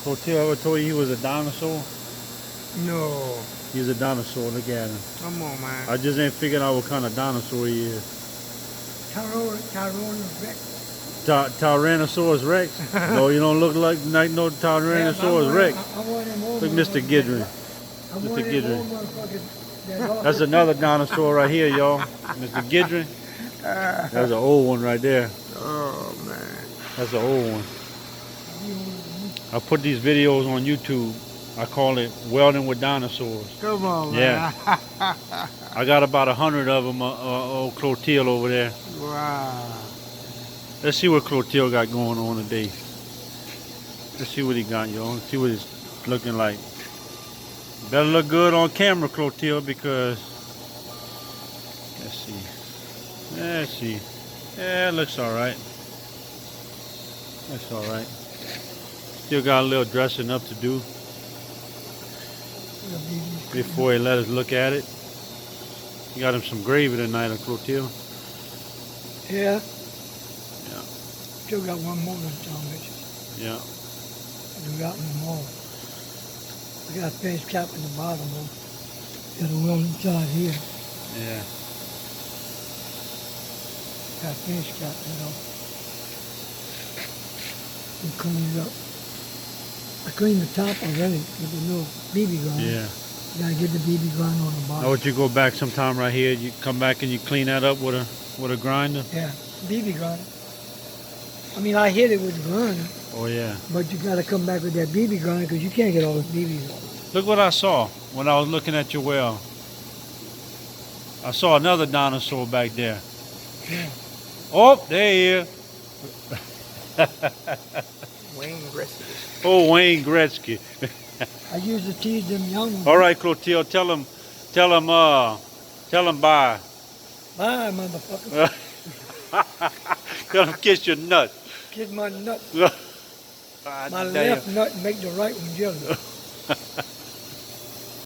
Clotile ever told you he was a dinosaur? No. He's a dinosaur. Look at him. Come on, man. I just ain't figured out what kind of dinosaur he is. Tyrannosaurus Rex? No, you don't look like no Tyrannosaurus Rex. Look, Mr. Gidrin. Mr. Gidrin. That's another dinosaur right here, y'all. Mr. Gidrin. That's an old one right there. Oh, man. That's an old one. I put these videos on YouTube. I call it Welding with Dinosaurs. Come on, man. Yeah. I got about 100 of them, old Clotile over there. Wow. Let's see what Clotile got going on today. Let's see what he got, y'all. Let's see what he's looking like. Better look good on camera, Clotile, because let's see. Let's see. Yeah, it looks alright. That's alright. Still got a little dressing up to do before he let us look at it. You got him some gravy tonight on Clotile. Yeah. Yeah. Still got one more to tell me. Yeah. We got one more. We got a face cap in the bottom though. Got a weld inside here. Yeah. Got a face cap, you know. We clean it up. I cleaned the top already with the little BB gun. Yeah. You gotta get the BB gun on the bottom. Now would you go back sometime right here? You come back and you clean that up with a grinder? Yeah, BB gun. I mean, I hit it with the grinder. Oh yeah. But you gotta come back with that BB gun because you can't get all those BBs. Look what I saw when I was looking at your well. I saw another dinosaur back there. Yeah. Oh, there he is. Wayne Gretzky. Oh, Wayne Gretzky. I used to tease them young ones. All right, Clotile, tell him bye. Bye, motherfucker. Tell him kiss your nut. Kiss my nut. God My damn. left nut make the right one jealous.